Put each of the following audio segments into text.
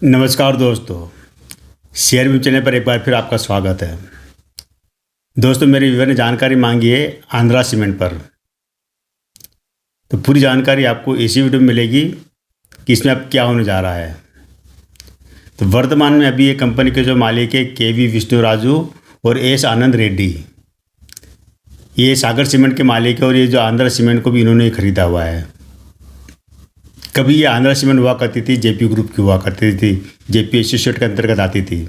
नमस्कार दोस्तों, share view channel पर एक बार फिर आपका स्वागत है। दोस्तों, मेरे व्यूअर ने जानकारी मांगी है आंध्रा सीमेंट पर। तो पूरी जानकारी आपको इसी वीडियो में मिलेगी कि इसमें अब क्या होने जा रहा है। तो वर्तमान में अभी ये कंपनी के जो मालिक है केवी विष्णुराजू और एस आनंद रेड्डी, ये सागर सीमेंट के मालिक है और ये जो आंध्रा सीमेंट को भी इन्होंने ही खरीदा हुआ है। कभी ये आंध्रा सीमेंट हुआ करती थी, जेपी ग्रुप की हुआ करती थी, जेपी एसोसिएट के अंतर्गत आती थी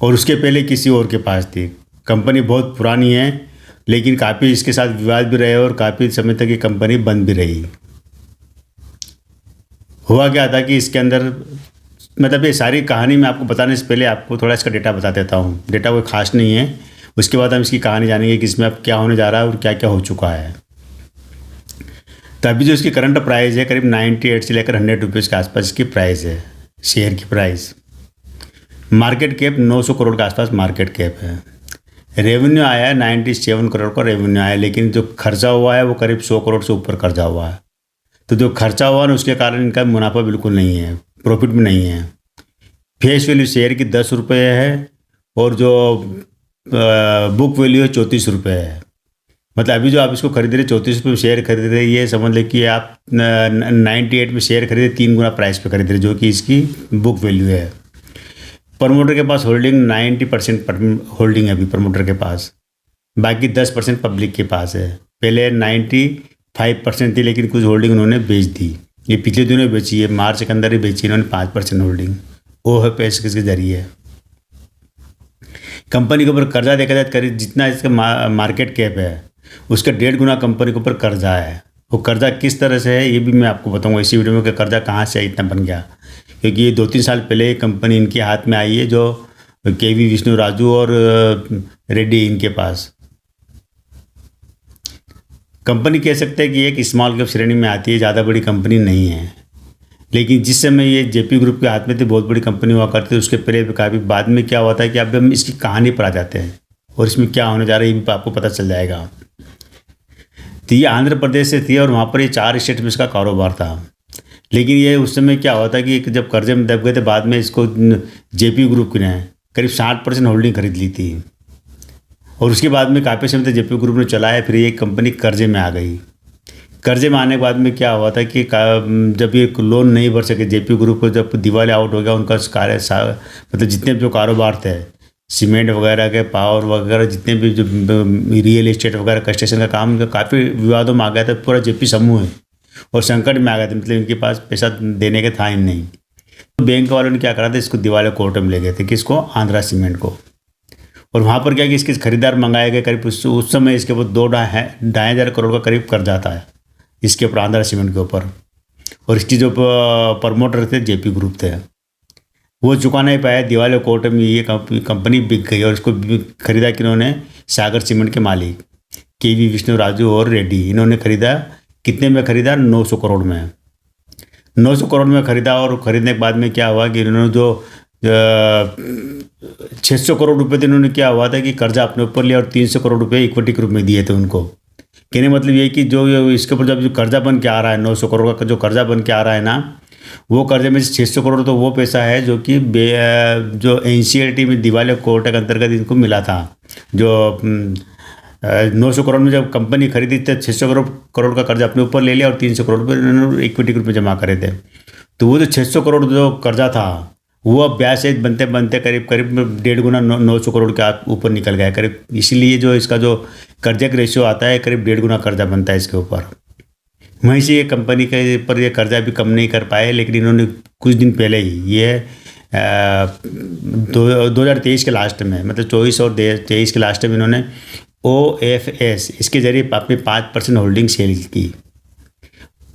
और उसके पहले किसी और के पास थी। कंपनी बहुत पुरानी है, लेकिन काफ़ी इसके साथ विवाद भी रहे और काफ़ी समय तक ये कंपनी बंद भी रही। हुआ क्या था कि इसके अंदर मतलब ये सारी कहानी मैं आपको बताने से पहले आपको थोड़ा इसका डेटा बता देता हूँ। डेटा कोई खास नहीं है, उसके बाद हम इसकी कहानी जानेंगे कि इसमें अब क्या होने जा रहा है और क्या क्या हो चुका है। तो अभी जो इसकी करंट प्राइस है करीब 98 से लेकर 100 रुपीज़ के आसपास इसकी प्राइस है, शेयर की प्राइस। मार्केट कैप 900 करोड़ के आसपास मार्केट कैप है। रेवेन्यू आया है 97 करोड़ का रेवेन्यू आया है, लेकिन जो खर्चा हुआ है वो करीब 100 करोड़ से ऊपर खर्चा हुआ है। तो जो खर्चा हुआ ना उसके कारण इनका मुनाफा बिल्कुल नहीं है, प्रॉफिट भी नहीं है। फेस वैल्यू शेयर की 10 रुपये है और जो बुक वैल्यू है 34 रुपये है। मतलब अभी जो आप इसको खरीद रहे 34 रुपये में शेयर खरीद रहे, ये समझ लें कि आप 98 में शेयर खरीदे 3 गुना प्राइस पे खरीद रहे, जो कि इसकी बुक वैल्यू है। प्रमोटर के पास होल्डिंग 90% होल्डिंग है अभी प्रमोटर के पास, बाकी 10% पब्लिक के पास है। पहले 95% थी, लेकिन कुछ होल्डिंग उन्होंने बेच दी। ये पिछले दिनों बेची है, मार्च के अंदर ही बेची इन्होंने 5% होल्डिंग। वो है पैसे किसके जरिए। कंपनी के ऊपर कर्जा देखा जाए करीब जितना इसका मार्केट कैप है उसका 1.5 गुना कंपनी के ऊपर कर्जा है। वो कर्जा किस तरह से है ये भी मैं आपको बताऊंगा इसी वीडियो में कि कर्जा कहाँ से इतना बन गया। क्योंकि ये 2-3 साल पहले ये कंपनी इनके हाथ में आई है, जो केवी विष्णुराजू और रेड्डी इनके पास। कंपनी कह सकते हैं कि एक स्मॉल कैप श्रेणी में आती है, ज़्यादा बड़ी कंपनी नहीं है। लेकिन जिस समय ये जेपी ग्रुप के हाथ में थी बहुत बड़ी कंपनी हुआ करती थी, उसके पहले काफ़ी बाद में क्या हुआ था कि अब हम इसकी कहानी पर आ जाते हैं और इसमें क्या होने जा रहा है ये भी आपको पता चल जाएगा। तो ये आंध्र प्रदेश से थी और वहाँ पर ये 4 स्टेट में इसका कारोबार था। लेकिन ये उस समय क्या हुआ था कि जब कर्जे में दब गए थे, बाद में इसको जेपी ग्रुप ने करीब 60% होल्डिंग खरीद ली थी और उसके बाद में काफ़ी समय तक जेपी ग्रुप ने चलाया। फिर ये कंपनी कर्जे में आ गई। कर्जे में आने के बाद में क्या हुआ था कि जब ये लोन नहीं भर सके जेपी ग्रुप को, जब दिवाली आउट हो गया उनका कार्य मतलब जितने भी जो कारोबार थे सीमेंट वगैरह के, पावर वगैरह, जितने भी जो रियल एस्टेट वगैरह कंस्ट्रक्शन का काम काफ़ी विवादों में आ गया था। पूरा जेपी समूह है और संकट में आ गए थे, मतलब इनके पास पैसा देने के था ही नहीं। तो बैंक वालों ने क्या करा था, इसको दिवालिया कोर्ट में ले गए थे, किसको, आंध्रा सीमेंट को। और वहाँ पर क्या कि इसके खरीदार मंगाए गए, करीब उस समय इसके ऊपर 2-2.5 करोड़ का करीब कर्जा था इसके ऊपर, आंध्रा सीमेंट के ऊपर। और इसकी जो प्रमोटर थे जेपी ग्रुप थे, वो चुका नहीं पाया। दिवालिया कोर्ट में ये कंपनी बिक गई और इसको खरीदा किन्होंने, सागर सीमेंट के मालिक केवी विष्णुराजू और रेड्डी। इन्होंने खरीदा, कितने में खरीदा, 900 करोड़ में। 900 करोड़ में खरीदा और खरीदने के बाद में क्या हुआ कि इन्होंने जो 600 करोड़ रुपए थे, इन्होंने क्या हुआ था कि कर्जा अपने ऊपर लिया और 300 करोड़ रुपए इक्विटी ग्रुप में दिए थे उनको। कहने मतलब ये कि जो इसके ऊपर जब जो कर्जा बन के आ रहा है, 900 करोड़ का जो कर्जा बन के आ रहा है ना, वो कर्जे में से 600 करोड़ तो वो पैसा है जो कि जो एनसीएलटी में दिवालिया कोर्ट के अंतर्गत इनको मिला था। जो 900 करोड़ में जब कंपनी खरीदी थी 600 करोड़ का कर्जा अपने ऊपर ले लिया और 300 करोड़ रुपये इन्होंने इक्विटी ग्रुप में जमा करे थे। तो वो जो 600 करोड़ जो कर्जा था वो अब ब्याज सहित बनते बनते करीब 1.5 गुना 900 करोड़ के ऊपर निकल गया करीब। इसीलिए जो इसका जो कर्जे का रेशियो आता है करीब 1.5 गुना कर्जा बनता है इसके ऊपर। वहीं से ये कंपनी के ऊपर ये कर्जा भी कम नहीं कर पाए, लेकिन इन्होंने कुछ दिन पहले ही ये 2023 के लास्ट में, मतलब 24 और 23 के लास्ट में इन्होंने OFS इसके जरिए अपनी 5% होल्डिंग सेल की।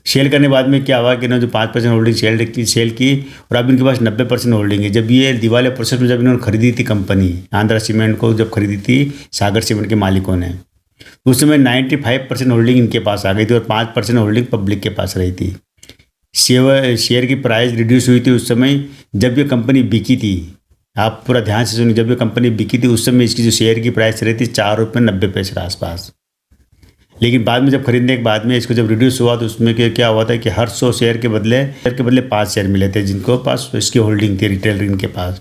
सेल करने के बाद में क्या हुआ कि इन्होंने जो 5% होल्डिंग सेल की और अब इनके पास 90% होल्डिंग है। जब ये दिवालिया प्रोसेस में जब इन्होंने खरीदी थी कंपनी आंध्रा सीमेंट को, जब खरीदी थी सागर सीमेंट के मालिकों ने, उस समय 95% होल्डिंग इनके पास आ गई थी और 5% होल्डिंग पब्लिक के पास रही थी। शेयर की प्राइस रिड्यूस हुई थी उस समय जब ये कंपनी बिकी थी। आप पूरा ध्यान से सुनिए, जब ये कंपनी बिकी थी उस समय इसकी जो शेयर की प्राइस रही थी 4 रुपये 90 पैसे के आसपास। लेकिन बाद में जब खरीदने के बाद में इसको जब रिड्यूस हुआ तो उसमें क्या हुआ था कि हर 100 शेयर के बदले 5 शेयर मिले थे जिनको पास इसकी होल्डिंग थी रिटेल इनके पास।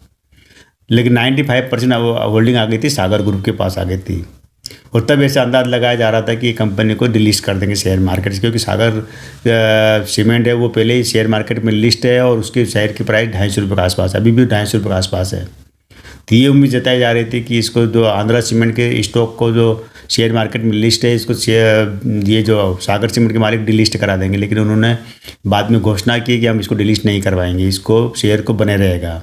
लेकिन 95% होल्डिंग आ गई थी सागर ग्रुप के पास आ गई थी। और तब ऐसा अंदाज लगाया जा रहा था कि कंपनी को डिलीस्ट कर देंगे शेयर मार्केट से, क्योंकि सागर सीमेंट है वो पहले ही शेयर मार्केट में लिस्ट है और उसके शेयर की प्राइस 250 रुपये के आसपास है, अभी भी 250 रुपये के आसपास है। तो ये उम्मीद जताई जा रही थी कि इसको जो आंध्रा सीमेंट के स्टॉक को जो शेयर मार्केट में लिस्ट है इसको ये जो सागर सीमेंट के मालिक डिलिस्ट करा देंगे, लेकिन उन्होंने बाद में घोषणा की कि हम इसको डिलिस्ट नहीं करवाएंगे, इसको शेयर को बने रहेगा।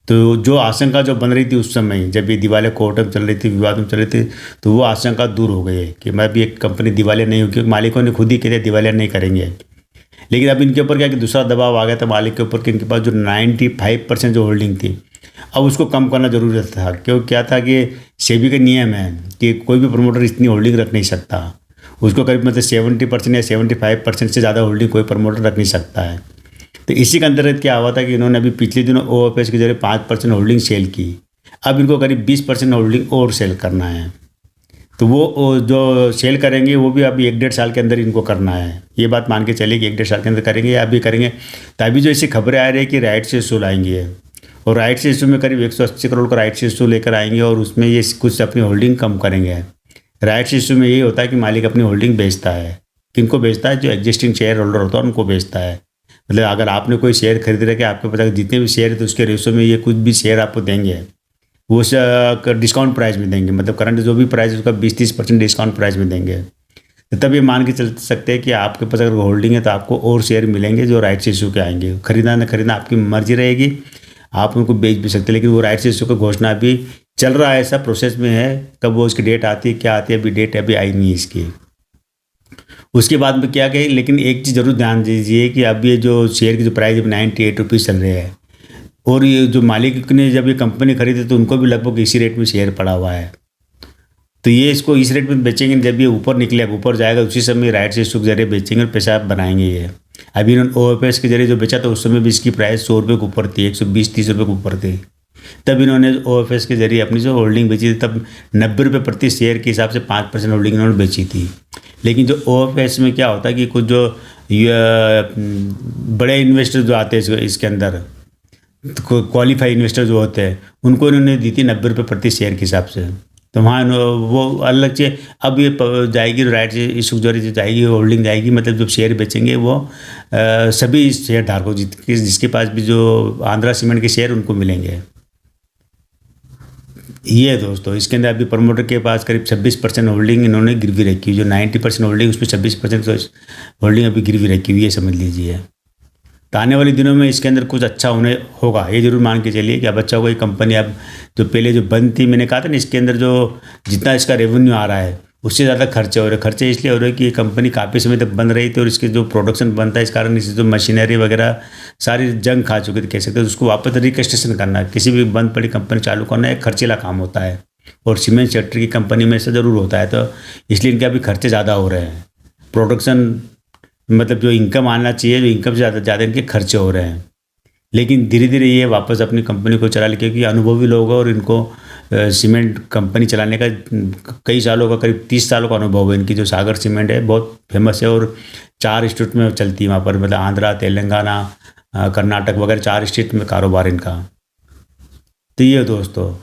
तो जो आशंका जो बन रही थी उस समय जब ये दिवालिया कोर्ट में चल रही थी, विवाद में चल रही थी, तो वो आशंका दूर हो गई है कि मैं भी एक कंपनी दिवालिया नहीं होगी, क्योंकि मालिकों ने खुद ही कहते दिवालिया नहीं करेंगे। लेकिन अब इनके ऊपर क्या कि दूसरा दबाव आ गया था मालिक के ऊपर कि इनके पास जो 95% जो होल्डिंग थी अब उसको कम करना जरूरी था। क्यों क्या था कि सेबी का नियम है कि कोई भी प्रमोटर इतनी होल्डिंग रख नहीं सकता, उसको करीब मतलब 70% या 75% से ज़्यादा होल्डिंग कोई प्रमोटर रख नहीं सकता है। तो इसी के अंतर्गत क्या हुआ था कि इन्होंने अभी पिछले दिनों OFS के जरिए 5% होल्डिंग सेल की, अब इनको करीब 20% होल्डिंग और सेल करना है। तो वो जो सेल करेंगे वो भी अभी 1-1.5 साल के अंदर इनको करना है। ये बात मान के चलिए कि 1-1.5 साल के अंदर करेंगे या अभी करेंगे। तभी जो ऐसी खबरें आ रही है कि राइट्स इशू लाएंगे और राइट्स इशू में करीब 180 करोड़ का राइट्स इशू लेकर आएंगे और उसमें ये कुछ अपनी होल्डिंग कम करेंगे। राइट्स इशू में यही होता है कि मालिक अपनी होल्डिंग बेचता है। किनको बेचता है? जो एग्जिस्टिंग शेयर होल्डर होता है उनको बेचता है। मतलब अगर आपने कोई शेयर खरीद रखे आपके पास जितने भी शेयर है तो उसके रेशो में ये कुछ भी शेयर आपको देंगे वो डिस्काउंट प्राइस में देंगे, मतलब करंट जो भी प्राइस है उसका 20-30% डिस्काउंट प्राइस में देंगे। तो तब ये मान के चल सकते हैं कि आपके पास अगर होल्डिंग है तो आपको और शेयर मिलेंगे जो राइट्स इशू के आएंगे। खरीदना न खरीदना आपकी मर्जी रहेगी, आप उनको बेच भी सकते हैं। लेकिन वो राइट्स इशू की घोषणा भी चल रहा है, ऐसा प्रोसेस में है। कब वो उसकी डेट आती है क्या आती है, अभी डेट अभी आई नहीं है इसकी। उसके बाद में क्या कहे, लेकिन एक चीज़ जरूर ध्यान दीजिए कि अब ये जो शेयर की जो प्राइस 98 रुपीज़ चल रहे हैं और ये जो मालिक ने जब ये कंपनी खरीदी तो उनको भी लगभग इसी रेट में शेयर पड़ा हुआ है। तो ये इसको इस रेट में बेचेंगे, जब ये ऊपर निकले ऊपर जाएगा उसी समय राइट्स इशू के जरिए बेचेंगे और पैसा बनाएंगे ये। अभी इन्होंने OFS के जरिए जो बेचा था उस समय भी इसकी प्राइस 100 रुपये के ऊपर थी, 120-130 रुपये के ऊपर थी। तब इन्होंने OFS के जरिए अपनी जो होल्डिंग बेची थी तब 90 रुपये प्रति शेयर के हिसाब से 5% होल्डिंग इन्होंने बेची थी। लेकिन जो OFS में क्या होता है कि कुछ जो बड़े इन्वेस्टर जो आते हैं इसके अंदर क्वालिफाई इन्वेस्टर जो होते हैं उनको इन्होंने दी थी 90 रुपये प्रति शेयर के हिसाब से। तो वहाँ वो अलग से अब ये जाएगी राइट इशू जो जाएगी होल्डिंग जाएगी, मतलब जो शेयर बेचेंगे वो सभी शेयर धारकों जिसके पास भी जो आंध्रा सीमेंट के शेयर उनको मिलेंगे। ये दोस्तों इसके अंदर अभी प्रमोटर के पास करीब 26% होल्डिंग इन्होंने गिरवी रखी हुई, जो 90% होल्डिंग उसमें 26% होल्डिंग अभी गिरवी रखी हुई है, समझ लीजिए। तो आने वाले दिनों में इसके अंदर कुछ अच्छा होगा, ये जरूर मान के चलिए कि अब अच्छा होगा। ये कंपनी अब जो पहले जो बंद थी, मैंने कहा था ना इसके अंदर जो जितना इसका रेवेन्यू आ रहा है उससे ज़्यादा खर्चे हो रहे हैं। खर्चे इसलिए हो रहे हैं कि ये कंपनी काफ़ी समय तक बंद रही थी और इसके जो प्रोडक्शन बनता है इस कारण इससे जो मशीनरी वगैरह सारी जंग खा चुकी थी कह सकते हैं। उसको वापस रिकन्स्ट्रक्शन करना, किसी भी बंद पड़ी कंपनी चालू करना एक खर्चीला काम होता है और सीमेंट सेक्टर की कंपनी में ऐसा ज़रूर होता है। तो इसलिए इनके अभी खर्चे ज़्यादा हो रहे हैं। प्रोडक्शन मतलब जो इनकम आना चाहिए, जो इनकम से ज़्यादा इनके खर्चे हो रहे हैं। लेकिन धीरे धीरे ये वापस अपनी कंपनी को चला ले, क्योंकि अनुभवी लोग हैं और इनको सीमेंट कंपनी चलाने का कई सालों का करीब 30 सालों का अनुभव है। इनकी जो सागर सीमेंट है बहुत फेमस है और 4 स्टेट में चलती है वहाँ पर, मतलब आंध्रा, तेलंगाना, कर्नाटक वगैरह 4 स्टेट में कारोबार इनका। तो ये दोस्तों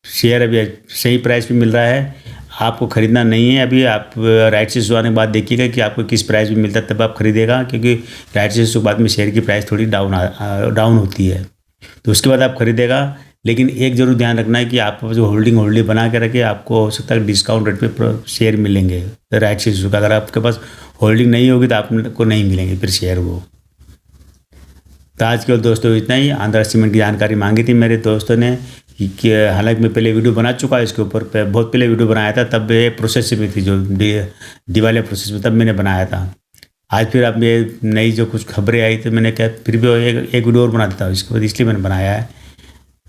शेयर अभी सही प्राइस पे मिल रहा है, आपको ख़रीदना नहीं है। अभी आप राइट्स इशू आने के बाद देखिएगा कि आपको किस प्राइस में मिलता है, तब आप खरीदेगा, क्योंकि राइट्स इशू के बाद में शेयर की प्राइस थोड़ी डाउन होती है, तो उसके बाद आप खरीदेगा। लेकिन एक जरूर ध्यान रखना है कि आप जो होल्डिंग बना के रखे, आपको हो सकता है डिस्काउंट रेट पे शेयर मिलेंगे राइट्स इशू का। अगर आपके पास होल्डिंग नहीं होगी तो आपको नहीं मिलेंगे फिर शेयर वो। तो आज केवल दोस्तों इतना ही। आंध्रा सीमेंट की जानकारी मांगी थी मेरे दोस्तों ने कि हालांकि मैं पहले वीडियो बना चुका है इसके ऊपर, बहुत पहले वीडियो बनाया था, तब ये प्रोसेस में थी जो दिवालिया प्रोसेस में, तब मैंने बनाया था। आज फिर अब ये नई जो कुछ खबरें आई तो मैंने क्या फिर भी एक वीडियो और बना देता हूँ इसके बाद, इसलिए मैंने बनाया है।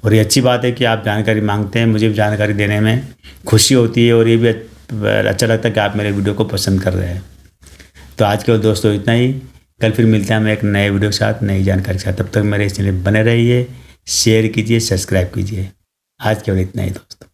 और ये अच्छी बात है कि आप जानकारी मांगते हैं, मुझे भी जानकारी देने में खुशी होती है और ये भी अच्छा लगता है कि आप मेरे वीडियो को पसंद कर रहे हैं। तो आज के दोस्तों इतना ही, कल फिर मिलते हैं हम एक नए वीडियो के साथ, नई जानकारी के साथ। तब तक मेरे इस चैनल बने रहिए, शेयर कीजिए, सब्सक्राइब कीजिए। आज केवल इतना ही दोस्तों।